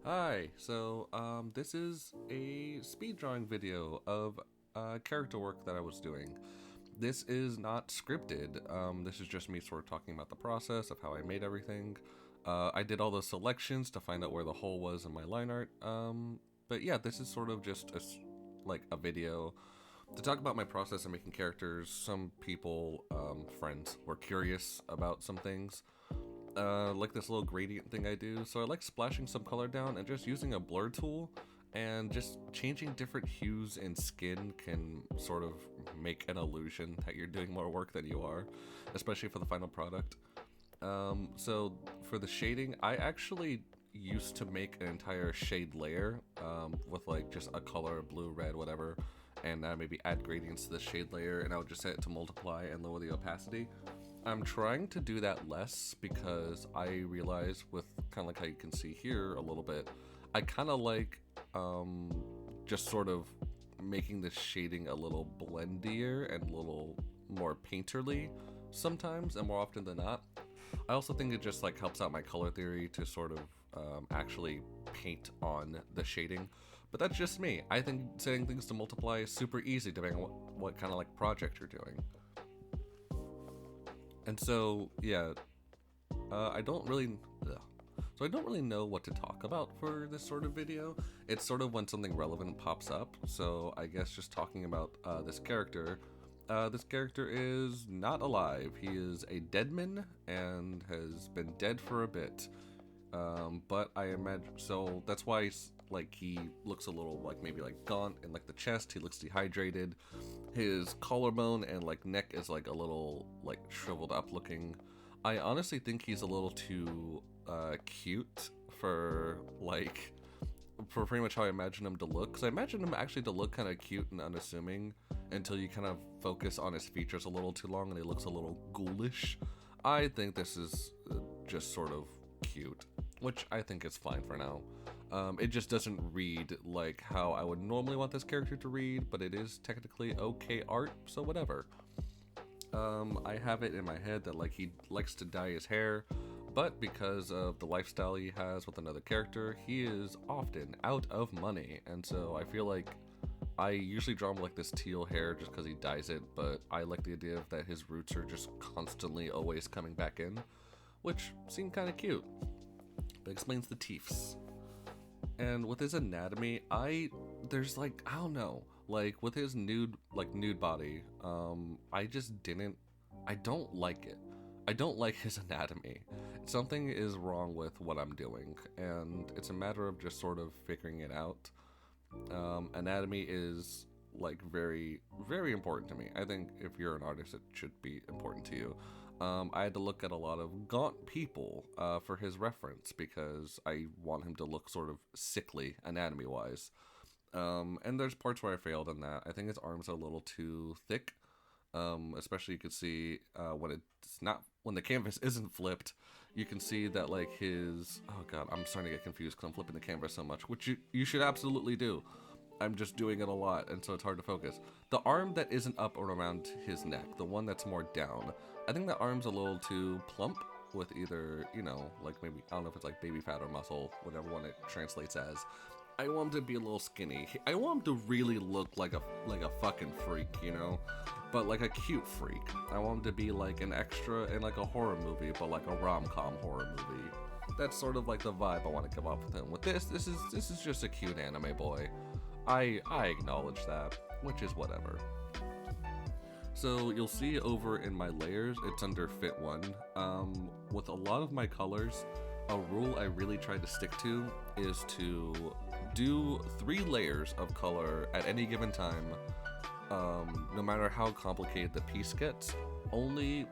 Hi, this is a speed drawing video of character work that I was doing. This is not scripted, this is just me sort of talking about the process of how I made everything. I did all the selections to find out where the hole was in my line art, but yeah, this is sort of just like a video to talk about my process of making characters. Some people, friends, were curious about some things. Like this little gradient thing I do. So I like splashing some color down and just using a blur tool, and just changing different hues in skin can sort of make an illusion that you're doing more work than you are, especially for the final product. So for the shading, I actually used to make an entire shade layer with like just a color, blue, red, whatever, and maybe add gradients to the shade layer, and I would just set it to multiply and lower the opacity. I'm trying to do that less because I realize, with kind of like how you can see here a little bit, I kind of like just sort of making the shading a little blendier and a little more painterly sometimes, and more often than not. I also think it just like helps out my color theory to sort of actually paint on the shading. But that's just me. I think setting things to multiply is super easy depending on what kind of like project you're doing. And so, yeah, I don't really, ugh. So I don't really know what to talk about for this sort of video. It's sort of when something relevant pops up. So I guess just talking about this character. This character is not alive. He is a deadman and has been dead for a bit. But I imagine, so that's why like he looks a little like maybe like gaunt in like the chest. He looks dehydrated. His collarbone and like neck is like a little like shriveled up looking. I honestly think he's a little too cute for like for pretty much how I imagine him to look. Because I imagine him actually to look kind of cute and unassuming until you kind of focus on his features a little too long and he looks a little ghoulish. I think this is just sort of cute, which I think is fine for now. It just doesn't read like how I would normally want this character to read, but it is technically okay art, so whatever. I have it in my head that like he likes to dye his hair, but because of the lifestyle he has with another character, he is often out of money, and so I feel like I usually draw him like this teal hair just because he dyes it, but I like the idea of that his roots are just constantly always coming back in, which seemed kind of cute. That explains the teeths. And with his anatomy, there's like, I don't know, like with his nude body, I don't like it. I don't like his anatomy. Something is wrong with what I'm doing, and it's a matter of just sort of figuring it out. Anatomy is like very, very important to me. I think if you're an artist, it should be important to you. I had to look at a lot of gaunt people for his reference because I want him to look sort of sickly anatomy-wise. And there's parts where I failed in that. I think his arms are a little too thick. Especially you can see when the canvas isn't flipped, you can see that like oh god, I'm starting to get confused because I'm flipping the canvas so much, which you should absolutely do. I'm just doing it a lot, and so it's hard to focus. The arm that isn't up or around his neck, the one that's more down, I think that arm's a little too plump with either, like maybe, I don't know if it's like baby fat or muscle, whatever one it translates as. I want him to be a little skinny. I want him to really look like a fucking freak, but like a cute freak. I want him to be like an extra in like a horror movie, but like a rom-com horror movie. That's sort of like the vibe I want to give off with him. With this is just a cute anime boy. I acknowledge that, which is whatever. So you'll see over in my layers, it's under fit 1. With a lot of my colors, a rule I really try to stick to is to do 3 layers of color at any given time. No matter how complicated the piece gets, only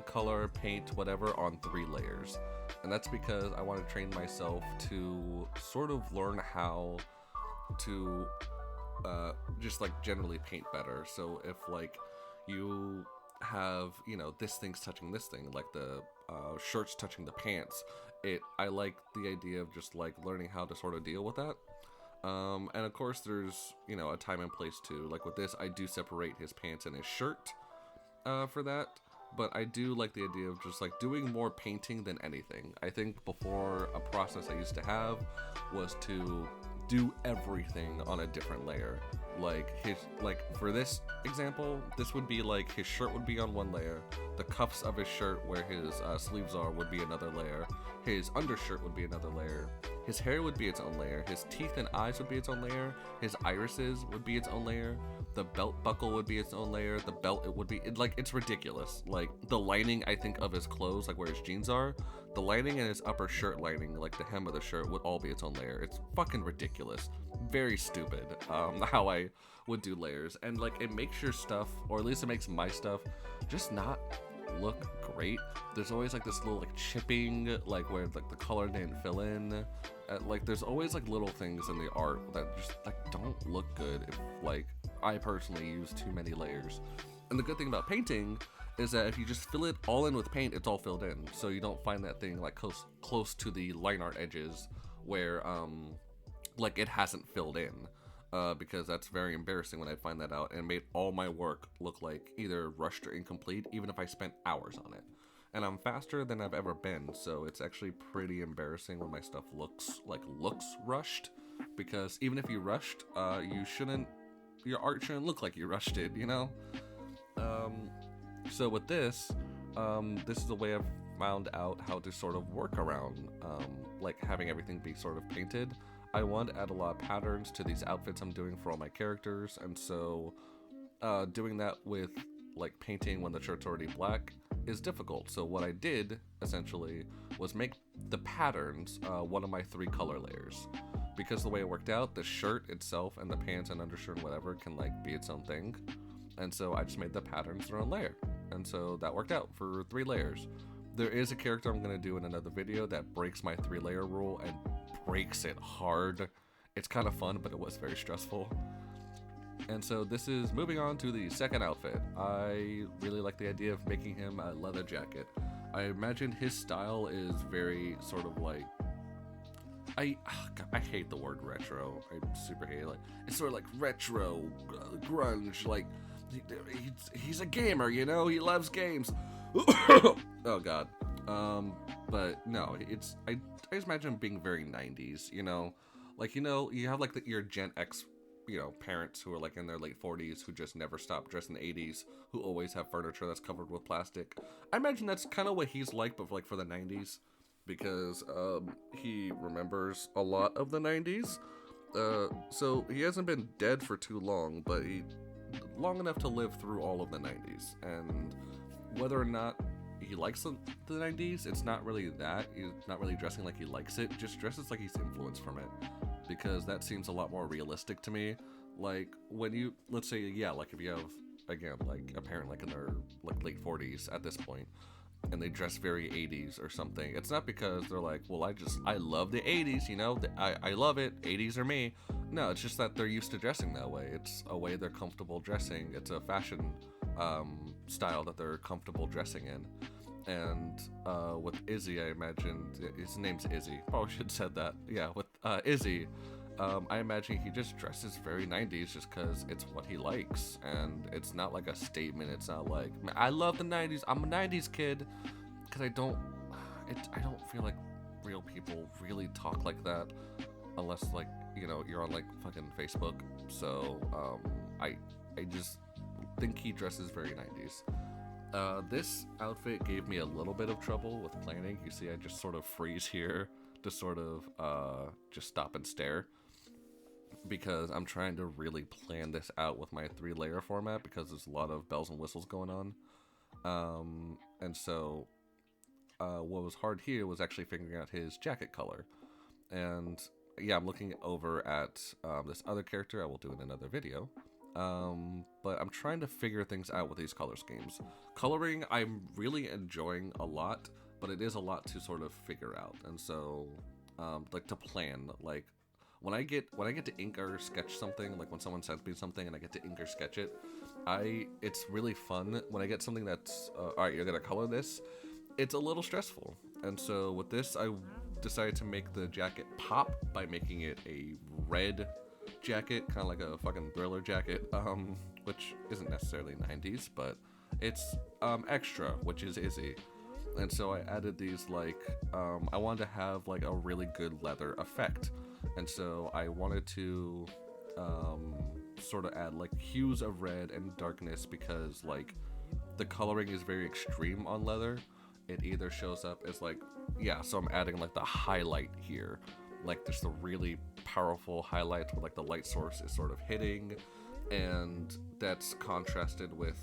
color, paint, whatever on 3 layers. And that's because I want to train myself to sort of learn how to just like generally paint better. So if like you have, this thing's touching this thing, like the shirt's touching the pants, I like the idea of just like learning how to sort of deal with that. And of course there's, a time and place too. Like with this, I do separate his pants and his shirt for that. But I do like the idea of just like doing more painting than anything. I think before, a process I used to have was to do everything on a different layer. For this example, this would be like his shirt would be on one layer, the cuffs of his shirt where his sleeves are would be another layer, his undershirt would be another layer, his hair would be its own layer, his teeth and eyes would be its own layer, his irises would be its own layer, the belt buckle would be its own layer, the belt it would be it's ridiculous. Like the lining, I think, of his clothes, like where his jeans are, the lining and his upper shirt lining, like the hem of the shirt, would all be its own layer. It's fucking ridiculous. Very stupid how I would do layers, and like it makes your stuff, or at least it makes my stuff, just not look great. There's always like this little like chipping, like where like the color didn't fill in. Like there's always like little things in the art that just like don't look good if like I personally use too many layers. And the good thing about painting is that if you just fill it all in with paint, it's all filled in, so you don't find that thing like close to the line art edges where like it hasn't filled in, because that's very embarrassing when I find that out, and it made all my work look like either rushed or incomplete, even if I spent hours on it. And I'm faster than I've ever been, so it's actually pretty embarrassing when my stuff looks rushed, because even if you rushed, your art shouldn't look like you rushed it, you know? So with this is a way I've found out how to sort of work around, like having everything be sort of painted. I want to add a lot of patterns to these outfits I'm doing for all my characters, and so doing that with like painting when the shirt's already black is difficult. So what I did essentially was make the patterns one of my 3 color layers, because the way it worked out, the shirt itself and the pants and undershirt and whatever can like be its own thing, and so I just made the patterns their own layer, and so that worked out for 3 layers. There is a character I'm going to do in another video that breaks my 3-layer rule, and breaks it hard. It's kind of fun, but it was very stressful. And so this is moving on to the second outfit. I really like the idea of making him a leather jacket. I imagine his style is very sort of like, I hate the word retro. I super hate it. Like, it's sort of like retro, grunge, like he's a gamer, you know, he loves games. Oh god. But no, I just imagine him being very 90s, you know, like, you know, you have like your Gen X, you know, parents who are like in their late 40s who just never stop dressed in the 80s, who always have furniture that's covered with plastic. I imagine that's kind of what he's like, but like for the 90s, because he remembers a lot of the 90s. So he hasn't been dead for too long, but long enough to live through all of the 90s. And whether or not he likes the 90s, it's not really that. He's not really dressing like he likes it, just dresses like he's influenced from it, because that seems a lot more realistic to me. Like when you, let's say, yeah, like if you have, again, like a parent like in their like late 40s at this point, and they dress very 80s or something, it's not because they're like, well, I love the 80s, you know, I love it, 80s are me. No, it's just that they're used to dressing that way. It's a way they're comfortable dressing. It's a fashion style that they're comfortable dressing in. And with Izzy, I imagined, his name's Izzy, probably should have said that. Yeah, with Izzy, I imagine he just dresses very 90s just because it's what he likes, and it's not like a statement. It's not like, I love the 90s, I'm a 90s kid, because I don't feel like real people really talk like that, unless, like, you know, you're on like fucking Facebook. So I just think he dresses very 90s. This outfit gave me a little bit of trouble with planning. You see, I just sort of freeze here to sort of just stop and stare, because I'm trying to really plan this out with my 3-layer format, because there's a lot of bells and whistles going on. And so what was hard here was actually figuring out his jacket color. And yeah, I'm looking over at this other character I will do in another video. But I'm trying to figure things out with these color schemes. Coloring, I'm really enjoying a lot, but it is a lot to sort of figure out. And so, like, to plan, like, when I get to ink or sketch something, like when someone sends me something and I get to ink or sketch it, it's really fun. When I get something that's, all right, you're gonna color this, it's a little stressful. And so with this, I decided to make the jacket pop by making it a red jacket, kind of like a fucking Thriller jacket, which isn't necessarily 90s, but it's extra, which is Izzy. And so I added these, like, I wanted to have like a really good leather effect, And so I wanted to sort of add like hues of red and darkness, because like the coloring is very extreme on leather. It either shows up as like, yeah, so I'm adding like the highlight here, like there's the really powerful highlight where like the light source is sort of hitting, and that's contrasted with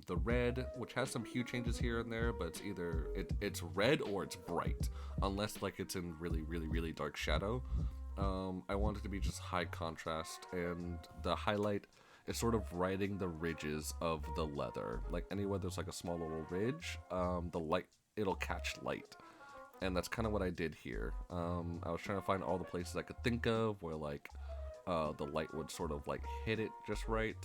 the red, which has some hue changes here and there, but it's either it's red or it's bright, unless like it's in really dark shadow. I want it to be just high contrast, and the highlight is sort of riding the ridges of the leather. Like anywhere there's like a small little ridge, the light, it'll catch light. And that's kind of what I did here. I was trying to find all the places I could think of where like the light would sort of like hit it just right.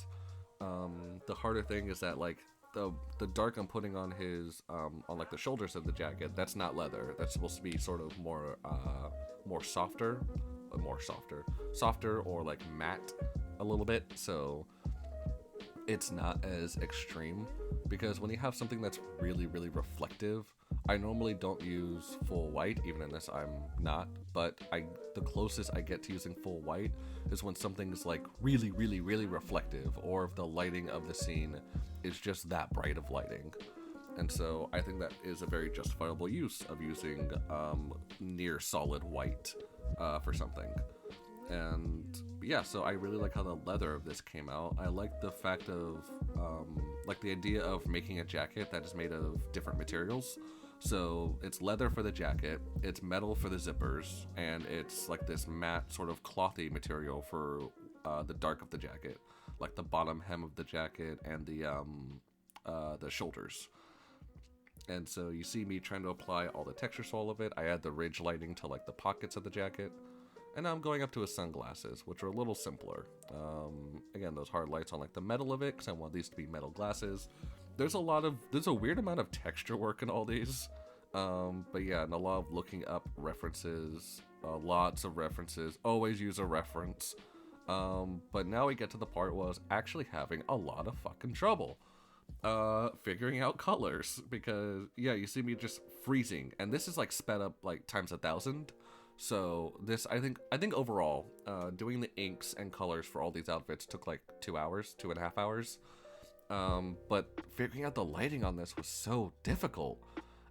The harder thing is that like the dark I'm putting on his on like the shoulders of the jacket, that's not leather. That's supposed to be sort of more softer or like matte a little bit, so it's not as extreme. Because when you have something that's really reflective, I normally don't use full white, even in this I'm not, but the closest I get to using full white is when something is like really reflective, or if the lighting of the scene is just that bright of lighting. And so I think that is a very justifiable use of using near solid white for something. And yeah, so I really like how the leather of this came out. I like the fact of like the idea of making a jacket that is made of different materials. So it's leather for the jacket, it's metal for the zippers, and it's like this matte sort of clothy material for the dark of the jacket, like the bottom hem of the jacket and the shoulders. And so you see me trying to apply all the texture to all of it. I add the ridge lighting to like the pockets of the jacket. And now I'm going up to his sunglasses, which are a little simpler. Again, those hard lights on like the metal of it, because I want these to be metal glasses. There's a weird amount of texture work in all these. But yeah, and a lot of looking up references, lots of references, always use a reference. But now we get to the part where I was actually having a lot of fucking trouble figuring out colors, because yeah, you see me just freezing, and this is like sped up like times 1,000. So this, I think overall, doing the inks and colors for all these outfits took like 2 hours, 2.5 hours. But figuring out the lighting on this was so difficult.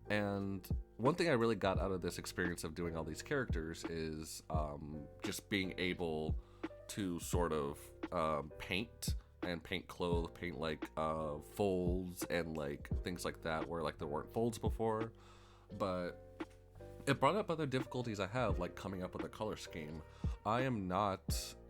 And one thing I really got out of this experience of doing all these characters is just being able to sort of paint clothes, paint like folds and like things like that, where like there weren't folds before. But it brought up other difficulties I have, like coming up with a color scheme. I am not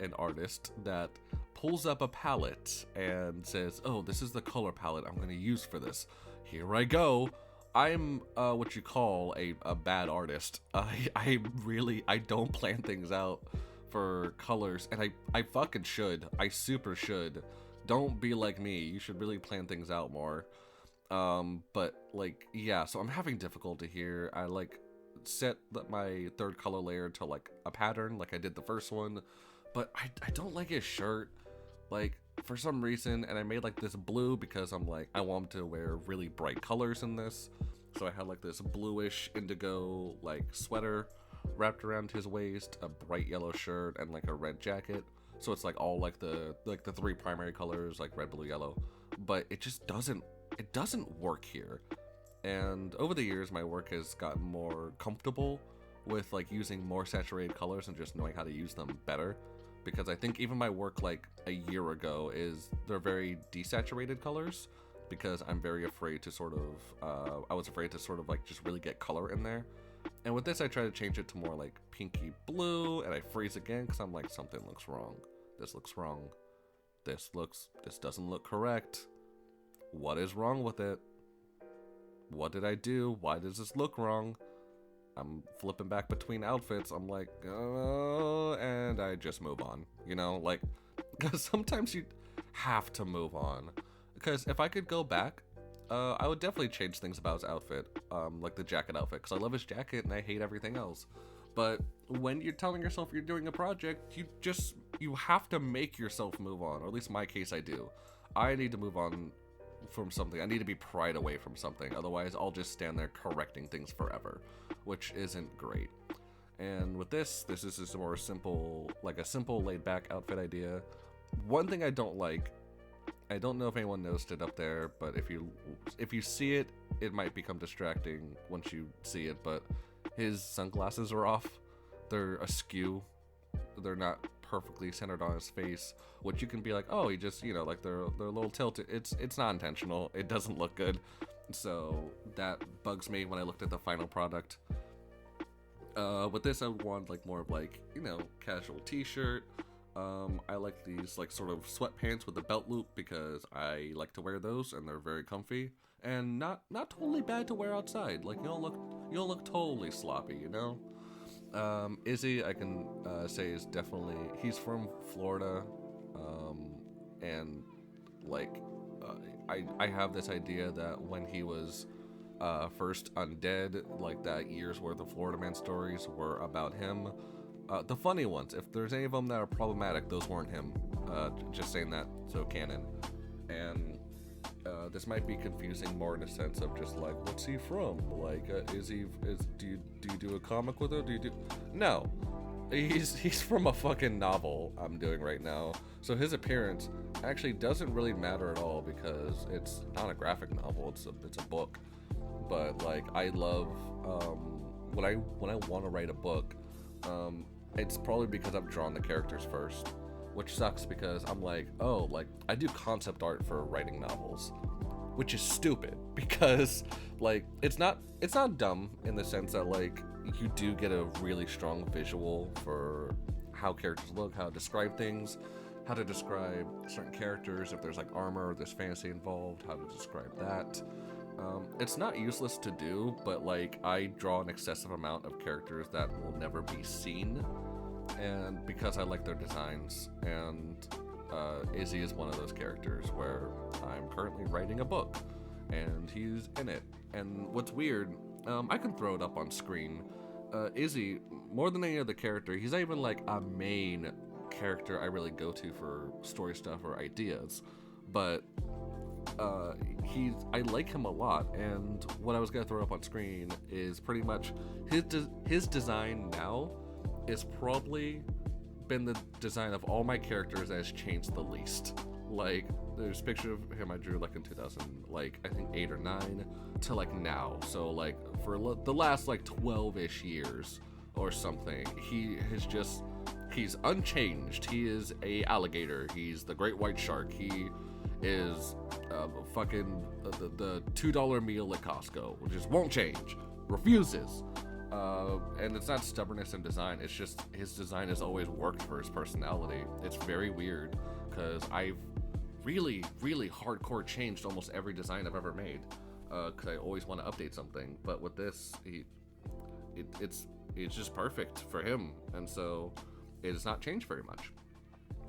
an artist that pulls up a palette and says, oh, this is the color palette I'm going to use for this. Here I go. I'm what you call a bad artist. I don't plan things out for colors, and I fucking should. I super should. Don't be like me. You should really plan things out more. But like, yeah, so I'm having difficulty here. I like set my third color layer to like a pattern like I did the first one, but I don't like his shirt, like for some reason. And I made like this blue because I'm like, I want him to wear really bright colors in this. So I had like this bluish indigo like sweater wrapped around his waist, a bright yellow shirt, and like a red jacket. So it's like all like the three primary colors, like red, blue, yellow. But it just doesn't work here. And over the years, my work has gotten more comfortable with like using more saturated colors and just knowing how to use them better. Because I think even my work like a year ago they're very desaturated colors, because I'm very afraid to sort of, I was afraid to sort of like just really get color in there. And with this, I try to change it to more like pinky blue, and I freeze again because I'm like, something looks wrong. This looks wrong. This doesn't look correct. What is wrong with it? What did I do? Why does this look wrong? I'm flipping back between outfits. I'm like, and I just move on, you know, like, because sometimes you have to move on. Because if I could go back, I would definitely change things about his outfit, like the jacket outfit, because I love his jacket and I hate everything else. But when you're telling yourself you're doing a project, you have to make yourself move on, or at least in my case, I do. I need to move on from something. I need to be pried away from something. Otherwise, I'll just stand there correcting things forever, which isn't great. And with this is just a more simple, like a simple laid back outfit idea. One thing I don't like, I don't know if anyone noticed it up there, but if you see it, it might become distracting once you see it, but his sunglasses are off. They're askew. They're not perfectly centered on his face, which you can be like, oh, he just, you know, like they're a little tilted. It's not intentional. It doesn't look good. So that bugs me when I looked at the final product. With this, I would want like more of like, you know, casual t-shirt. I like these like sort of sweatpants with a belt loop because I like to wear those and they're very comfy and not totally bad to wear outside. Like you don't look totally sloppy, you know. Izzy, I can say is definitely, he's from Florida, and like I have this idea that when he was first undead, like that year's worth of Florida Man stories were about him. The funny ones, if there's any of them that are problematic, those weren't him. Just saying that, so canon. And this might be confusing more in a sense of just like, what's he from? Like, do you do a comic with it? No, he's from a fucking novel I'm doing right now. So his appearance actually doesn't really matter at all because it's not a graphic novel. It's a book. But like, I love when I want to write a book. It's probably because I've drawn the characters first, which sucks because I'm like, oh, like I do concept art for writing novels, which is stupid because like it's not dumb in the sense that like you do get a really strong visual for how characters look, how to describe things, how to describe certain characters, if there's like armor or there's fantasy involved, how to describe that. It's not useless to do, but like I draw an excessive amount of characters that will never be seen, and because I like their designs, and Izzy is one of those characters where I'm currently writing a book and he's in it. And what's weird, I can throw it up on screen. Izzy, more than any other character, he's not even like a main character I really go to for story stuff or ideas, but I like him a lot, and what I was gonna throw up on screen is pretty much his design now is probably been the design of all my characters that has changed the least. Like there's a picture of him I drew like in 2000, like I think 8 or 9 to like now. So like for the last like 12-ish years or something, he's unchanged. He is a alligator. He's the great white shark. He is fucking the $2 meal at Costco, which just won't change, refuses. And it's not stubbornness in design, it's just his design has always worked for his personality. It's very weird because I've really hardcore changed almost every design I've ever made because I always want to update something, but with this it's just perfect for him, and so it has not changed very much.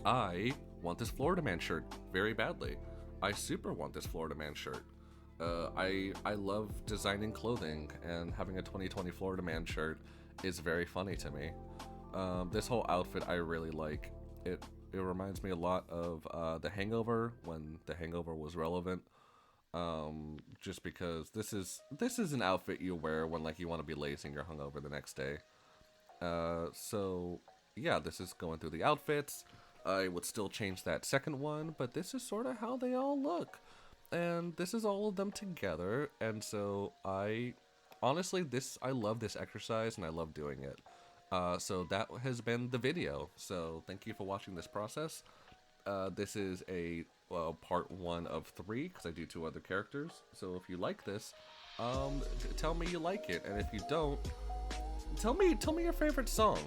I want this Florida Man shirt very badly. I super want this Florida Man shirt. I love designing clothing, and having a 2020 Florida Man shirt is very funny to me. This whole outfit I really like. It reminds me a lot of The Hangover, when The Hangover was relevant. Just because this is an outfit you wear when like you want to be lazy and you're hungover the next day. So yeah, this is going through the outfits. I would still change that second one, but this is sort of how they all look. And this is all of them together, and so I love this exercise and I love doing it. So that has been the video. So thank you for watching this process. This is part 1 of 3 because I do 2 other characters. So if you like this, tell me you like it, and if you don't, tell me your favorite song.